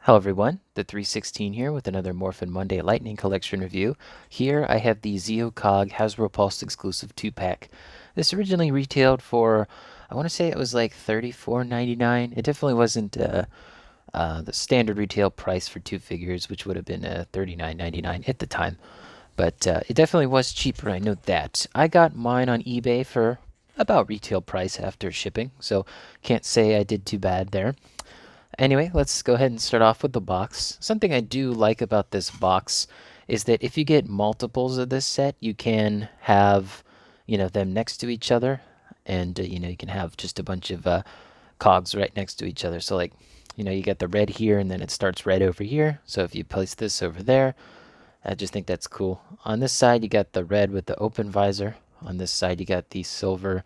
Hello everyone, the 316 here with another Morphin Monday Lightning Collection review. Here I have the Zeo Cog Hasbro Pulse exclusive 2-pack. This originally retailed for, I want to say it was like $34.99. It definitely wasn't the standard retail price for two figures, which would have been $39.99 at the time. But it definitely was cheaper, I know that. I got mine on eBay for about retail price after shipping, so can't say I did too bad there. Anyway, let's go ahead and start off with the box. Something I do like about this box is that if you get multiples of this set, you can have, them next to each other. And, you can have just a bunch of cogs right next to each other. So, like, you get the red here and then it starts red over here. So if you place this over there, I just think that's cool. On this side, you got the red with the open visor. On this side, you got the silver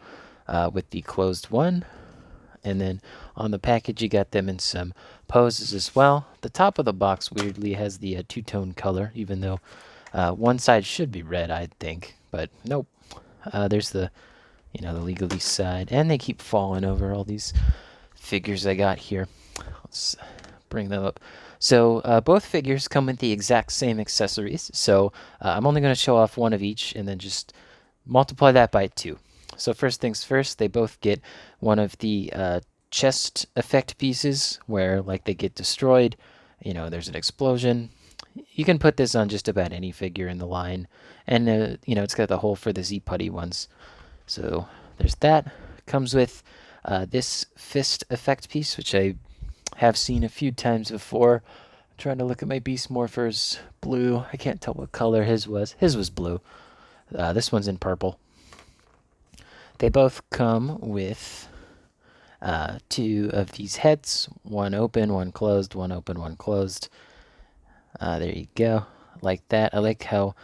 with the closed one. And then on the package, you got them in some poses as well. The top of the box weirdly has the two-tone color, even though one side should be red, I'd think. But nope. There's the Legalese side. And they keep falling over all these figures I got here. Let's bring them up. So both figures come with the exact same accessories. So I'm only going to show off one of each and then just multiply that by 2. So first things first, they both get one of the chest effect pieces where like they get destroyed, there's an explosion. You can put this on just about any figure in the line, and it's got the hole for the Z-Putty ones. So there's that. Comes with this fist effect piece, which I have seen a few times before. I'm trying to look at my Beast Morphers blue. I can't tell what color his was. His was blue. This one's in purple. They both come with 2 of these heads, one open, one closed, one open, one closed. There you go, like that. I like how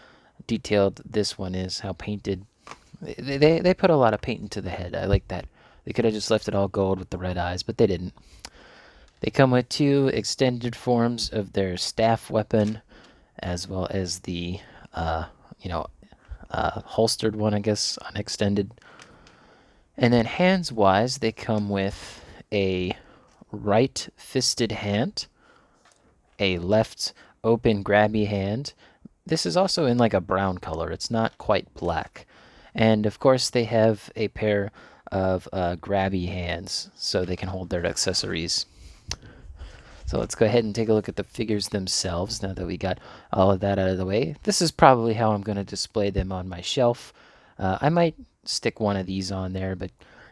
detailed this one is, how painted. They put a lot of paint into the head. I like that. They could have just left it all gold with the red eyes, but they didn't. They come with 2 extended forms of their staff weapon, as well as the, holstered one, I guess, unextended. And then hands-wise, they come with a right-fisted hand, a left open grabby hand. This is also in like a brown color. It's not quite black. And of course, they have a pair of grabby hands so they can hold their accessories. So let's go ahead and take a look at the figures themselves now that we got all of that out of the way. This is probably how I'm going to display them on my shelf. I might stick one of these on there, but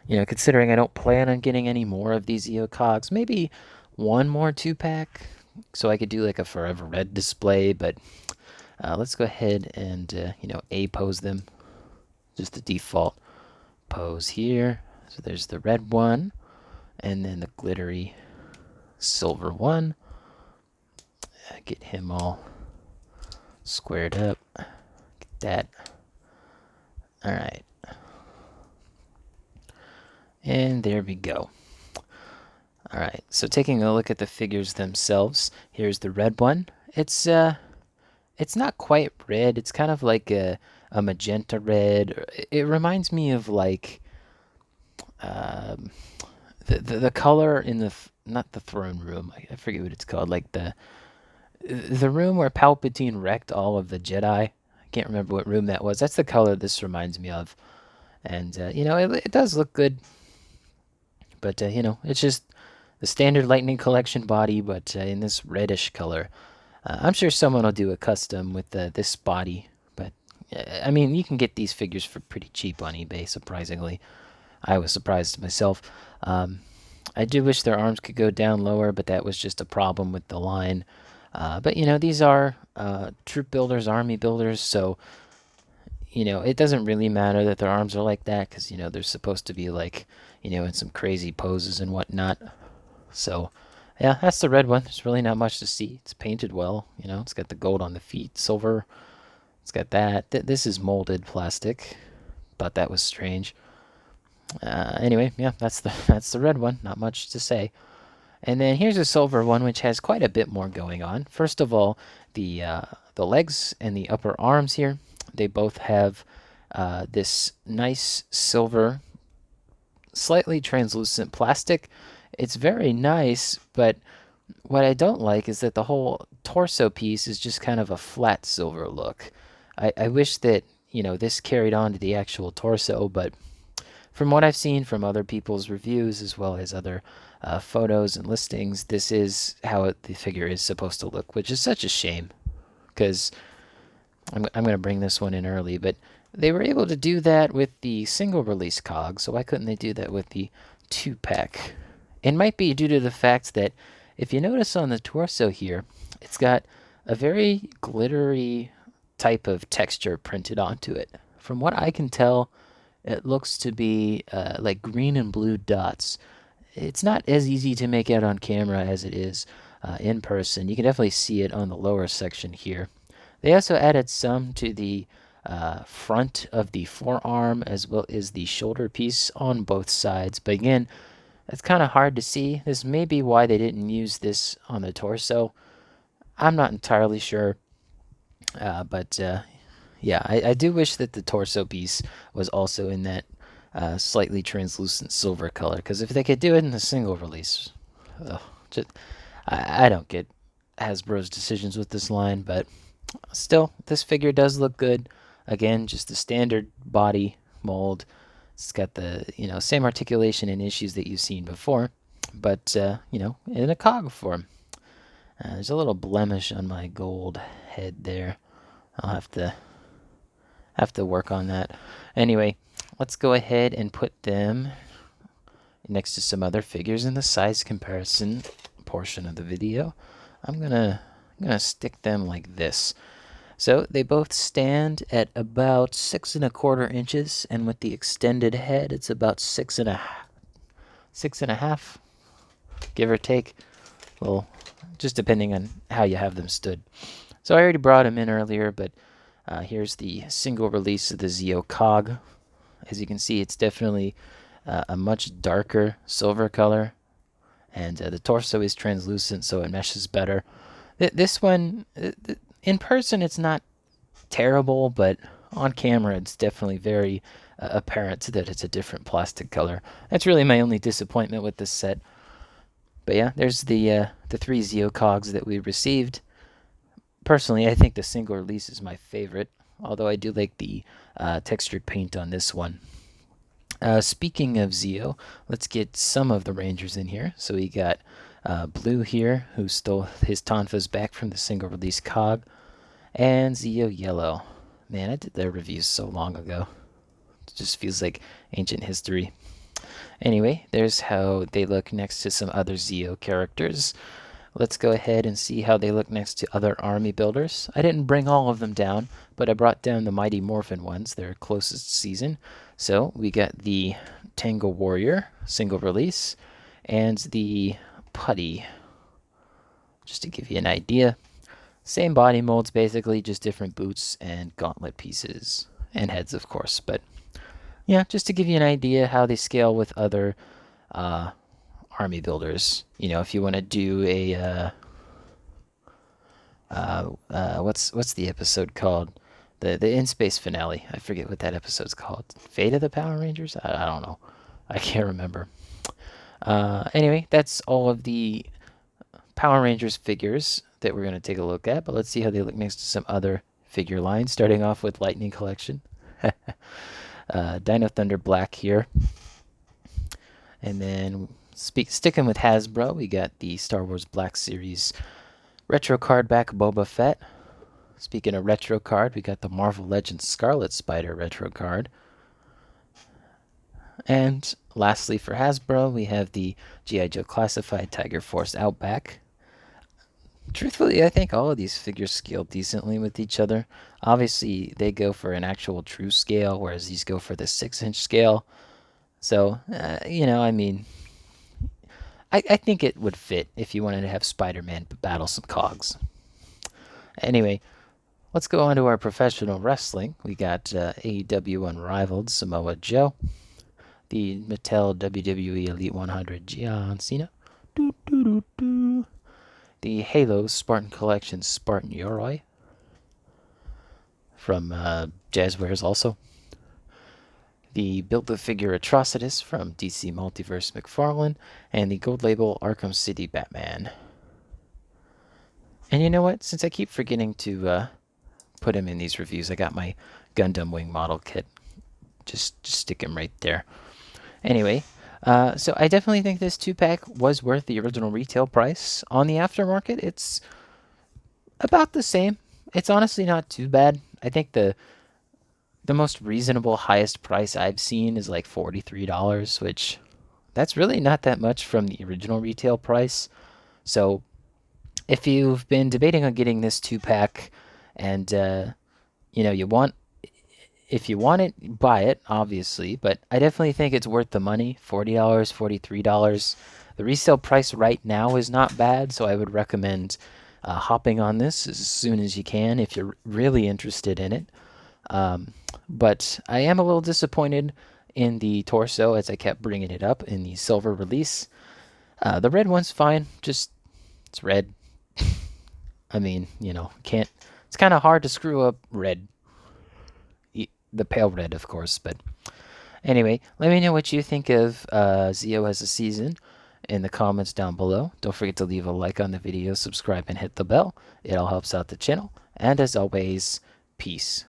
considering I don't plan on getting any more of these Zeo Cogs, maybe one more 2-pack so I could do like a Forever Red display. But let's go ahead and A-pose them, just the default pose here. So there's the red one, and then the glittery silver one. Get him all squared up. Get that. All right. And there we go. All right, so taking a look at the figures themselves, here's the red one. It's not quite red. It's kind of like a magenta red. It reminds me of like the color in the not the throne room. I forget what it's called. Like the room where Palpatine wrecked all of the Jedi. I can't remember what room that was. That's the color this reminds me of. And it does look good. But, it's just the standard Lightning Collection body, but in this reddish color. I'm sure someone will do a custom with this body. But, I mean, you can get these figures for pretty cheap on eBay, surprisingly. I was surprised myself. I do wish their arms could go down lower, but that was just a problem with the line. But, these are troop builders, army builders, so it doesn't really matter that their arms are like that because, they're supposed to be like, in some crazy poses and whatnot. So, yeah, that's the red one. There's really not much to see. It's painted well, it's got the gold on the feet, silver. It's got that. This is molded plastic. Thought that was strange. Anyway, yeah, that's the red one. Not much to say. And then here's a silver one, which has quite a bit more going on. First of all, the legs and the upper arms here. They both have this nice silver, slightly translucent plastic. It's very nice, but What I don't like is that the whole torso piece is just kind of a flat silver look. I wish that, this carried on to the actual torso, but from what I've seen from other people's reviews as well as other photos and listings, this is how the figure is supposed to look, which is such a shame because I'm going to bring this one in early, but they were able to do that with the single release cog, so why couldn't they do that with the 2-pack? It might be due to the fact that if you notice on the torso here, it's got a very glittery type of texture printed onto it. From what I can tell, it looks to be like green and blue dots. It's not as easy to make out on camera as it is in person. You can definitely see it on the lower section here. They also added some to the front of the forearm as well as the shoulder piece on both sides. But again, that's kind of hard to see. This may be why they didn't use this on the torso. I'm not entirely sure. But yeah, I do wish that the torso piece was also in that slightly translucent silver color. Because if they could do it in the single release, ugh, just, I don't get Hasbro's decisions with this line, but still, this figure does look good. Again, just the standard body mold. It's got the same articulation and issues that you've seen before, but in a cog form. There's a little blemish on my gold head there. I'll have to work on that. Anyway, let's go ahead and put them next to some other figures in the size comparison portion of the video. I'm gonna stick them like this. So they both stand at about 6¼ inches, and with the extended head, it's about 6.5, give or take. Well, just depending on how you have them stood. So I already brought them in earlier, but here's the single release of the Zeo Cog. As you can see, it's definitely a much darker silver color, and the torso is translucent, so it meshes better. This one, in person, it's not terrible, but on camera, it's definitely very apparent that it's a different plastic color. That's really my only disappointment with this set. But yeah, there's the 3 Zeo Cogs that we received. Personally, I think the single release is my favorite, although I do like the textured paint on this one. Speaking of Zeo, let's get some of the Rangers in here. So we got Blue here, who stole his Tonfas back from the single release Cog, and Zeo Yellow. Man, I did their reviews so long ago. It just feels like ancient history. Anyway, there's how they look next to some other Zeo characters. Let's go ahead and see how they look next to other army builders. I didn't bring all of them down, but I brought down the Mighty Morphin ones, their closest season. So we got the Tango Warrior, single release, and the Putty. Just to give you an idea. Same body molds, basically, just different boots and gauntlet pieces. And heads, of course. But yeah, just to give you an idea how they scale with other army builders. If you want to do a what's the episode called? The in space finale. I forget what that episode's called. Fate of the Power Rangers. I don't know. I can't remember. Anyway, that's all of the Power Rangers figures that we're going to take a look at. But let's see how they look next to some other figure lines. Starting off with Lightning Collection. Dino Thunder Black here. And then sticking with Hasbro, we got the Star Wars Black Series retro card back Boba Fett. Speaking of retro card, we got the Marvel Legends Scarlet Spider retro card. And lastly for Hasbro, we have the G.I. Joe Classified Tiger Force Outback. Truthfully, I think all of these figures scale decently with each other. Obviously, they go for an actual true scale, whereas these go for the 6-inch scale. So, I mean, I think it would fit if you wanted to have Spider-Man battle some cogs. Anyway, let's go on to our professional wrestling. We got AEW Unrivaled Samoa Joe, the Mattel WWE Elite 100 John Cena, the Halo Spartan Collection Spartan Yoroi from Jazzwares also, the Build-A-Figure Atrocitus from DC Multiverse McFarlane, and the Gold Label Arkham City Batman. And you know what? Since I keep forgetting to put him in these reviews, I got my Gundam Wing model kit. Just stick him right there. Anyway, so I definitely think this 2-pack was worth the original retail price. On the aftermarket, it's about the same. It's honestly not too bad. I think the most reasonable highest price I've seen is like $43, which that's really not that much from the original retail price. So if you've been debating on getting this 2-pack and you want if you want it, buy it, obviously, but I definitely think it's worth the money. $40, $43. The resale price right now is not bad, so I would recommend hopping on this as soon as you can if you're really interested in it. But I am a little disappointed in the torso as I kept bringing it up in the silver release. The red one's fine, just it's red. I mean, can't. It's kind of hard to screw up red. The pale red, of course, but anyway, let me know what you think of Zeo as a season in the comments down below. Don't forget to leave a like on the video, subscribe, and hit the bell. It all helps out the channel. And as always, peace.